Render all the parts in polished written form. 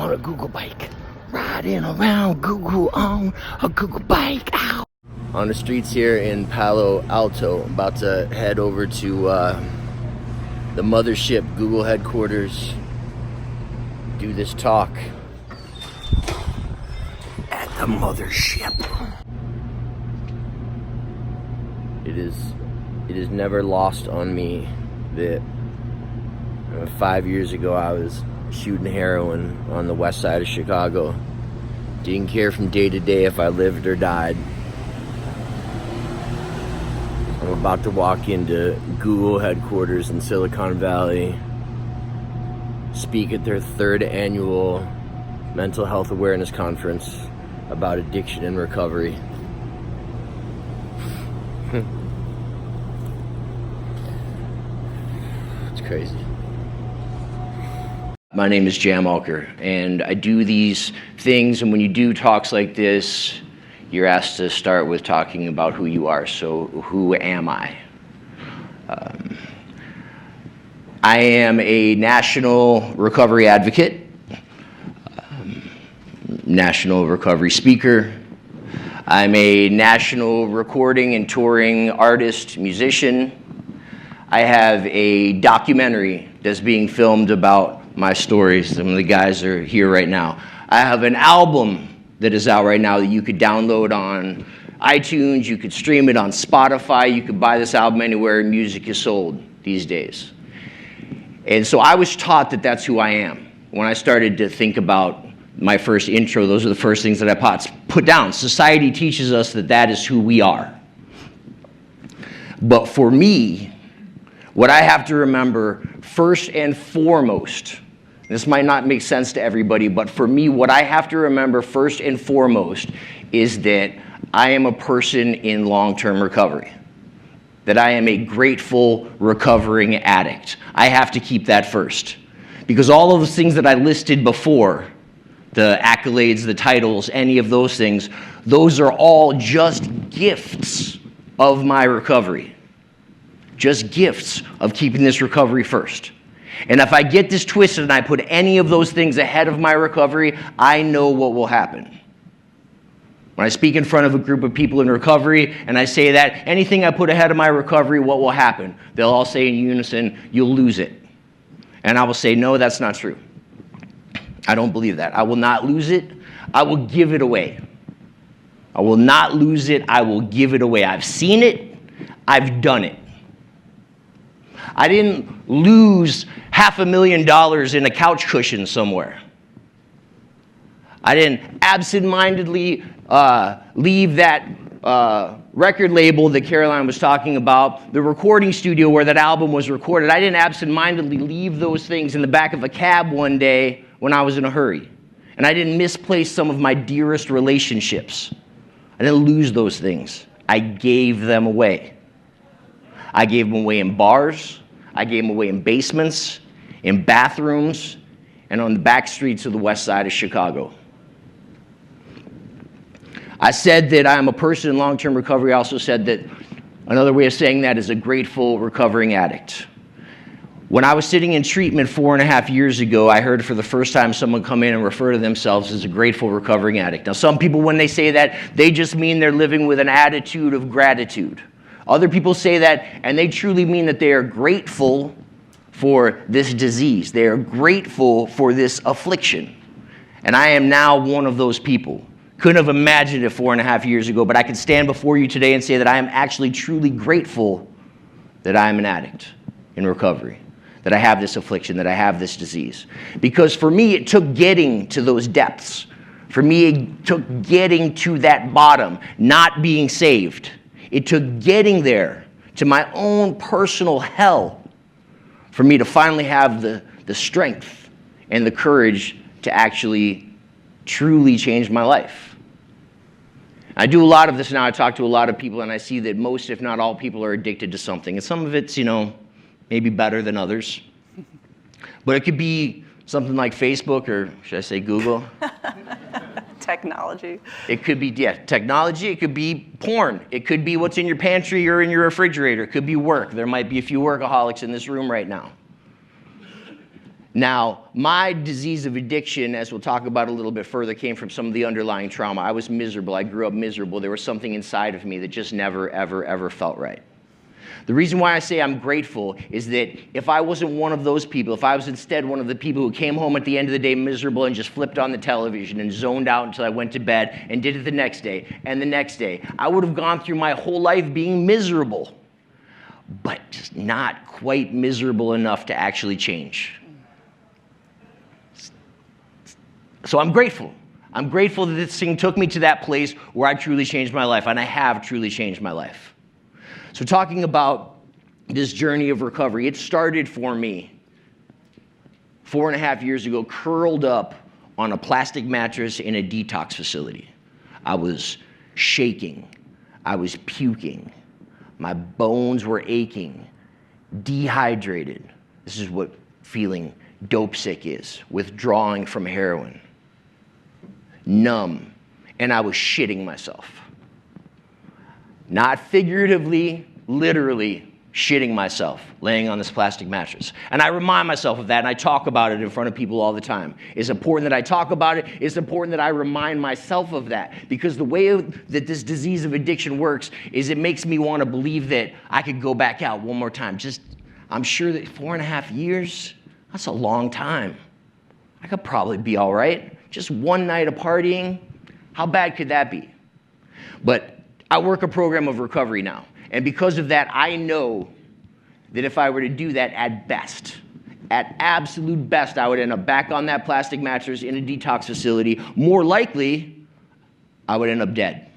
on a Google bike. Riding around Google on a Google bike. Ow. On the streets here in Palo Alto, about to head over to the mothership Google headquarters, do this talk at the mothership. It is never lost on me that 5 years ago I was shooting heroin on the west side of Chicago. Didn't care from day to day if I lived or died. I'm about to walk into Google headquarters in Silicon Valley, speak at their 3rd annual mental health awareness conference about addiction and recovery. It's crazy. My name is Jam Alker, and I do these things, and when you do talks like this, you're asked to start with talking about who you are. So, who am I? I am a national recovery advocate, national recovery speaker. I'm a national recording and touring artist, musician. I have a documentary that's being filmed about my stories. Some of the guys are here right now. I have an album that is out right now that you could download on iTunes, you could stream it on Spotify, you could buy this album anywhere music is sold these days. And so I was taught that that's who I am. When I started to think about my first intro, those are the first things that I put down. Society teaches us that that is who we are. But for me, what I have to remember first and foremost, this might not make sense to everybody, but for me, what I have to remember first and foremost is that I am a person in long-term recovery, that I am a grateful, recovering addict. I have to keep that first. Because all of the things that I listed before, the accolades, the titles, any of those things, those are all just gifts of my recovery. Just gifts of keeping this recovery first. And if I get this twisted and I put any of those things ahead of my recovery, I know what will happen. When I speak in front of a group of people in recovery and I say that, anything I put ahead of my recovery, what will happen? They'll all say in unison, you'll lose it. And I will say, no, that's not true. I don't believe that. I will not lose it. I will give it away. I will not lose it. I will give it away. I've seen it. I've done it. I didn't lose $500,000 in a couch cushion somewhere. I didn't absentmindedly leave that record label that Caroline was talking about, the recording studio where that album was recorded. I didn't absentmindedly leave those things in the back of a cab one day when I was in a hurry. And I didn't misplace some of my dearest relationships. I didn't lose those things. I gave them away. I gave them away in bars. I gave them away in basements, in bathrooms, and on the back streets of the west side of Chicago. I said that I am a person in long-term recovery. I also said that another way of saying that is a grateful, recovering addict. When I was sitting in treatment 4.5 years ago, I heard for the first time someone come in and refer to themselves as a grateful, recovering addict. Now, some people, when they say that, they just mean they're living with an attitude of gratitude. Other people say that, and they truly mean that they are grateful for this disease. They are grateful for this affliction. And I am now one of those people. Couldn't have imagined it 4.5 years ago, but I can stand before you today and say that I am actually truly grateful that I am an addict in recovery, that I have this affliction, that I have this disease. Because for me, it took getting to those depths. For me, it took getting to that bottom, not being saved. It took getting there to my own personal hell for me to finally have the strength and the courage to actually truly change my life. I do a lot of this now. I talk to a lot of people, and I see that most, if not all, people are addicted to something. And some of it's, maybe better than others. But it could be something like Facebook, or should I say Google? Technology. It could be, technology. It could be porn. It could be what's in your pantry or in your refrigerator. It could be work. There might be a few workaholics in this room right now. Now, my disease of addiction, as we'll talk about a little bit further, came from some of the underlying trauma. I was miserable. I grew up miserable. There was something inside of me that just never, ever, ever felt right. The reason why I say I'm grateful is that if I wasn't one of those people, if I was instead one of the people who came home at the end of the day miserable and just flipped on the television and zoned out until I went to bed and did it the next day and the next day, I would have gone through my whole life being miserable, but just not quite miserable enough to actually change. So I'm grateful. I'm grateful that this thing took me to that place where I truly changed my life, and I have truly changed my life. So talking about this journey of recovery, it started for me 4.5 years ago, curled up on a plastic mattress in a detox facility. I was shaking. I was puking. My bones were aching, dehydrated. This is what feeling dope sick is, withdrawing from heroin. Numb, and I was shitting myself. Not figuratively, literally shitting myself, laying on this plastic mattress. And I remind myself of that, and I talk about it in front of people all the time. It's important that I talk about it. It's important that I remind myself of that, because the way that this disease of addiction works is it makes me want to believe that I could go back out one more time. I'm sure that 4.5 years, that's a long time. I could probably be all right. Just one night of partying, how bad could that be? But I work a program of recovery now. And because of that, I know that if I were to do that at absolute best, I would end up back on that plastic mattress in a detox facility. More likely, I would end up dead.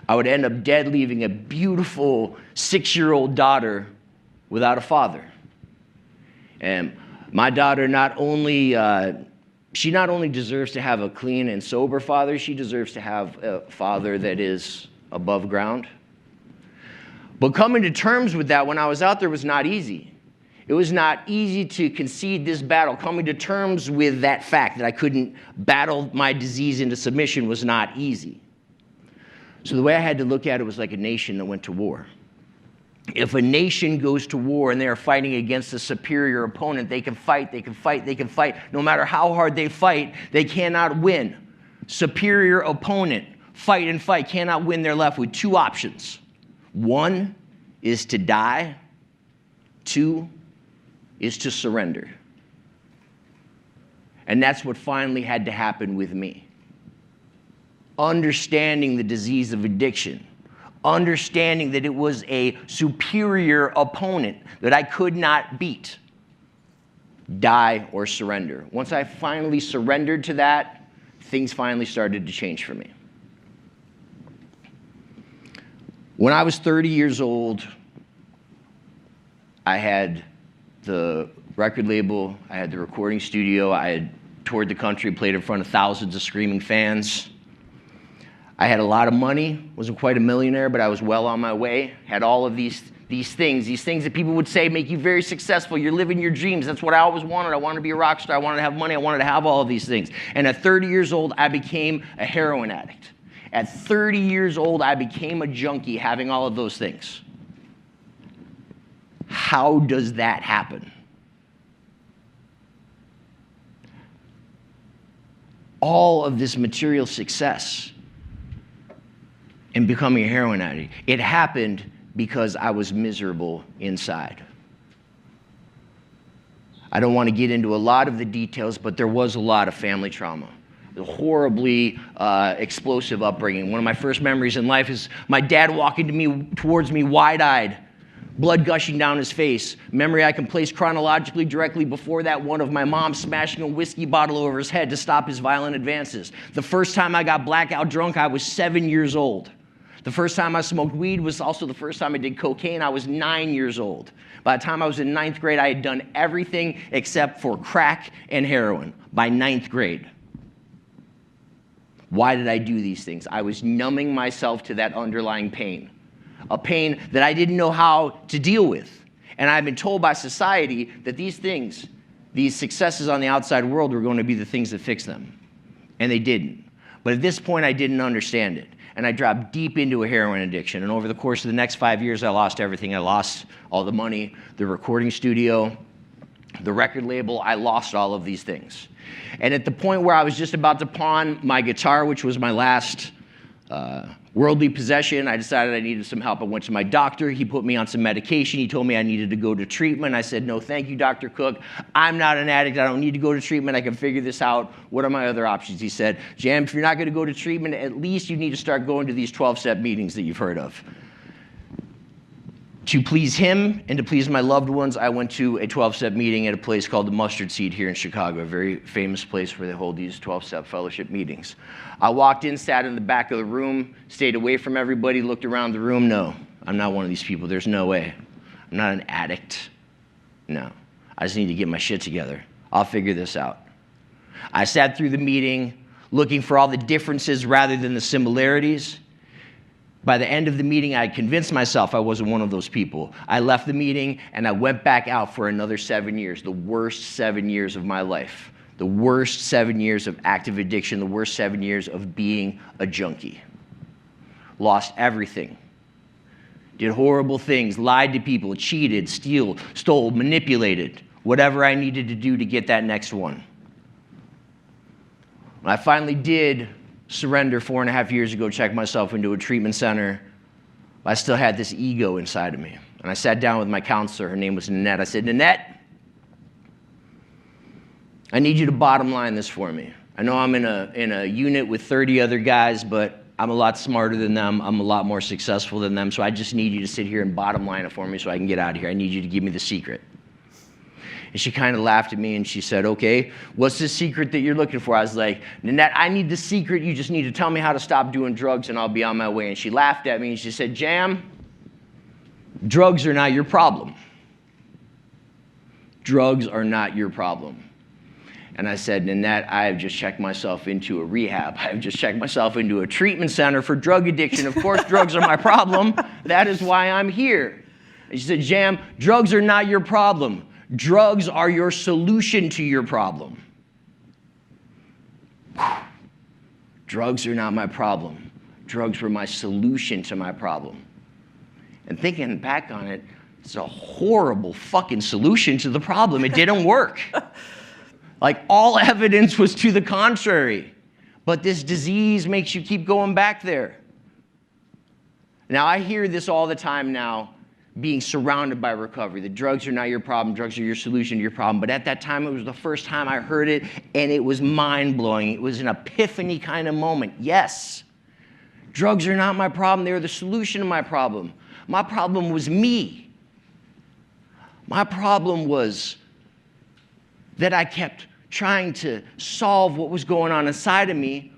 I would end up dead, leaving a beautiful 6-year-old daughter without a father. And my daughter she not only deserves to have a clean and sober father, she deserves to have a father that is above ground. But coming to terms with that when I was out there was not easy. It was not easy to concede this battle. Coming to terms with that fact that I couldn't battle my disease into submission was not easy. So the way I had to look at it was like a nation that went to war. If a nation goes to war and they are fighting against a superior opponent, they can fight. No matter how hard they fight, they cannot win. Superior opponent, fight and fight, cannot win. They're left with two options. One is to die. Two is to surrender. And that's what finally had to happen with me. Understanding the disease of addiction. Understanding that it was a superior opponent that I could not beat. Die or surrender. Once I finally surrendered to that, things finally started to change for me. When I was 30 years old, I had the record label, I had the recording studio, I had toured the country, played in front of thousands of screaming fans. I had a lot of money, wasn't quite a millionaire, but I was well on my way. Had all of these things that people would say make you very successful. You're living your dreams. That's what I always wanted. I wanted to be a rock star. I wanted to have money. I wanted to have all of these things. And at 30 years old, I became a heroin addict. At 30 years old, I became a junkie having all of those things. How does that happen? All of this material success in becoming a heroin addict, it happened because I was miserable inside. I don't want to get into a lot of the details, but there was a lot of family trauma. The horribly explosive upbringing. One of my first memories in life is my dad walking towards me wide-eyed, blood gushing down his face. Memory I can place chronologically directly before that, one of my mom smashing a whiskey bottle over his head to stop his violent advances. The first time I got blackout drunk, I was 7 years old. The first time I smoked weed was also the first time I did cocaine. I was 9 years old. By the time I was in 9th grade, I had done everything except for crack and heroin by 9th grade. Why did I do these things? I was numbing myself to that underlying pain, a pain that I didn't know how to deal with. And I've been told by society that these things, these successes on the outside world, were going to be the things that fix them. And they didn't. But at this point, I didn't understand it. And I dropped deep into a heroin addiction. And over the course of the next 5 years, I lost everything. I lost all the money, the recording studio. the record label. I lost all of these things. And at the point where I was just about to pawn my guitar, which was my last worldly possession, I decided I needed some help. I went to my doctor. He put me on some medication. He told me I needed to go to treatment. I said, no, thank you, Dr. Cook. I'm not an addict. I don't need to go to treatment. I can figure this out. What are my other options? He said, Jam, if you're not going to go to treatment, at least you need to start going to these 12-step meetings that you've heard of. To please him and to please my loved ones, I went to a 12-step meeting at a place called the Mustard Seed here in Chicago, a very famous place where they hold these 12-step fellowship meetings. I walked in, sat in the back of the room, stayed away from everybody, looked around the room. No, I'm not one of these people. There's no way. I'm not an addict. No, I just need to get my shit together. I'll figure this out. I sat through the meeting looking for all the differences rather than the similarities. By the end of the meeting, I convinced myself I wasn't one of those people. I left the meeting and I went back out for another 7 years, the worst 7 years of my life, the worst 7 years of active addiction, the worst 7 years of being a junkie. Lost everything. Did horrible things, lied to people, cheated, stole, manipulated, whatever I needed to do to get that next one. When I finally did surrender 4.5 years ago, checked myself into a treatment center, I still had this ego inside of me. And I sat down with my counselor. Her name was Nanette. I said, Nanette, I need you to bottom line this for me. I know I'm in a unit with 30 other guys, but I'm a lot smarter than them. I'm a lot more successful than them. So I just need you to sit here and bottom line it for me so I can get out of here. I need you to give me the secret. And she kind of laughed at me and she said, okay, what's the secret that you're looking for? I was like, Nanette, I need the secret. You just need to tell me how to stop doing drugs and I'll be on my way. And she laughed at me and she said, Jam, drugs are not your problem. Drugs are not your problem. And I said, Nanette, I have just checked myself into a rehab. I have just checked myself into a treatment center for drug addiction. Of course, drugs are my problem. That is why I'm here. And she said, Jam, drugs are not your problem. Drugs are your solution to your problem. Drugs are not my problem. Drugs were my solution to my problem. And thinking back on it, it's a horrible fucking solution to the problem. It didn't work. Like, all evidence was to the contrary. But this disease makes you keep going back there. Now, I hear this all the time now, being surrounded by recovery. The drugs are not your problem. Drugs are your solution to your problem. But at that time, it was the first time I heard it, and it was mind-blowing. It was an epiphany kind of moment. Yes, drugs are not my problem. They're the solution to my problem. My problem was me. My problem was that I kept trying to solve what was going on inside of me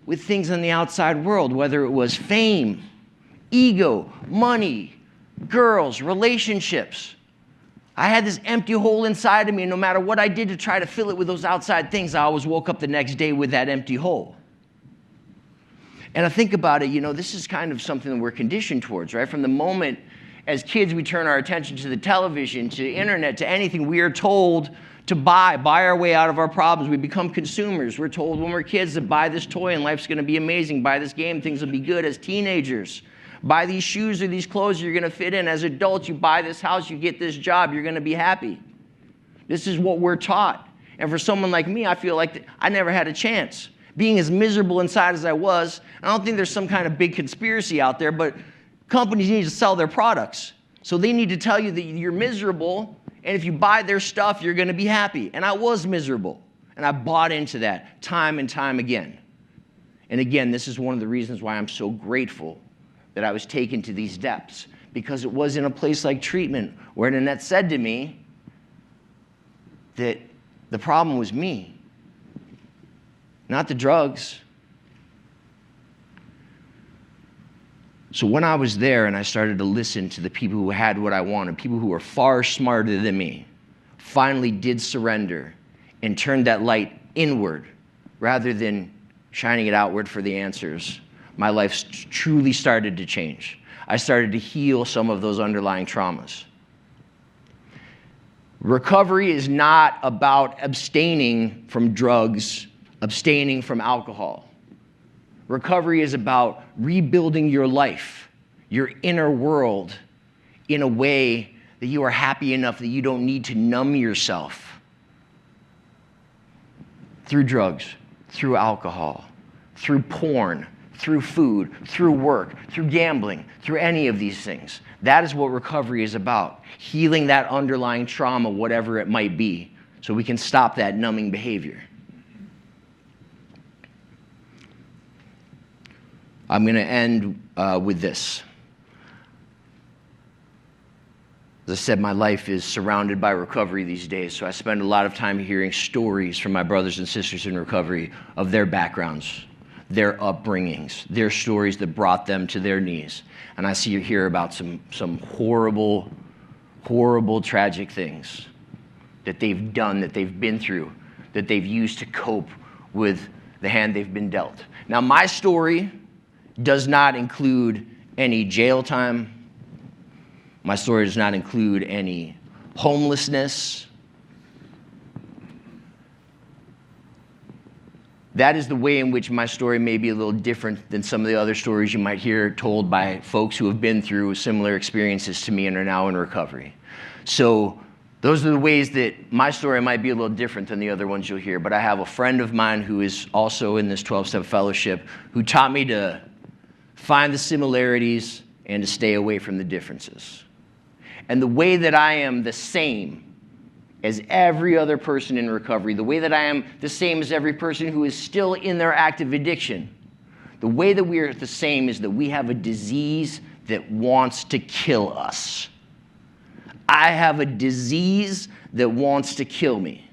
with things in the outside world, whether it was fame, ego, money, girls, relationships. I had this empty hole inside of me, and no matter what I did to try to fill it with those outside things, I always woke up the next day with that empty hole. And I think about it, this is kind of something that we're conditioned towards, right? From the moment as kids we turn our attention to the television, to the internet, to anything, we are told to buy our way out of our problems. We become consumers. We're told when we're kids to buy this toy and life's going to be amazing. Buy this game, things will be good. As teenagers, buy these shoes or these clothes you're going to fit in. As adults, you buy this house, you get this job, you're going to be happy. This is what we're taught. And for someone like me, I feel like I never had a chance. Being as miserable inside as I was, I don't think there's some kind of big conspiracy out there, but companies need to sell their products. So they need to tell you that you're miserable, and if you buy their stuff, you're going to be happy. And I was miserable, and I bought into that time and time again. And again, this is one of the reasons why I'm so grateful that I was taken to these depths, because it was in a place like treatment where Nanette said to me that the problem was me, not the drugs. So when I was there and I started to listen to the people who had what I wanted, people who were far smarter than me, finally did surrender and turned that light inward rather than shining it outward for the answers, my life truly started to change. I started to heal some of those underlying traumas. Recovery is not about abstaining from drugs, abstaining from alcohol. Recovery is about rebuilding your life, your inner world, in a way that you are happy enough that you don't need to numb yourself through drugs, through alcohol, through porn, through food, through work, through gambling, through any of these things. That is what recovery is about. Healing that underlying trauma, whatever it might be, so we can stop that numbing behavior. I'm going to end with this. As I said, my life is surrounded by recovery these days, so I spend a lot of time hearing stories from my brothers and sisters in recovery of their backgrounds, their upbringings, their stories that brought them to their knees. And I see you hear about some horrible, horrible, tragic things that they've done, that they've been through, that they've used to cope with the hand they've been dealt. Now, my story does not include any jail time. My story does not include any homelessness. That is the way in which my story may be a little different than some of the other stories you might hear told by folks who have been through similar experiences to me and are now in recovery. So those are the ways that my story might be a little different than the other ones you'll hear. But I have a friend of mine who is also in this 12-step fellowship who taught me to find the similarities and to stay away from the differences. And the way that I am the same as every other person in recovery, the way that I am the same as every person who is still in their active addiction, the way that we are the same is that we have a disease that wants to kill us. I have a disease that wants to kill me.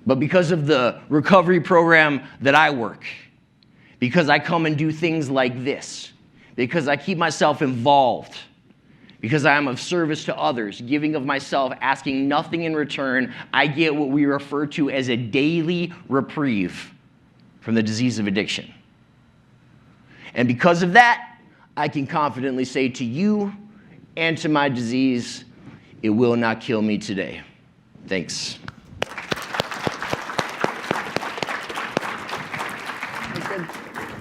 But because of the recovery program that I work, because I come and do things like this, because I keep myself involved, because I am of service to others, giving of myself, asking nothing in return, I get what we refer to as a daily reprieve from the disease of addiction. And because of that, I can confidently say to you and to my disease, it will not kill me today. Thanks.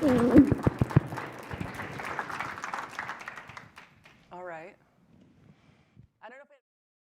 Good.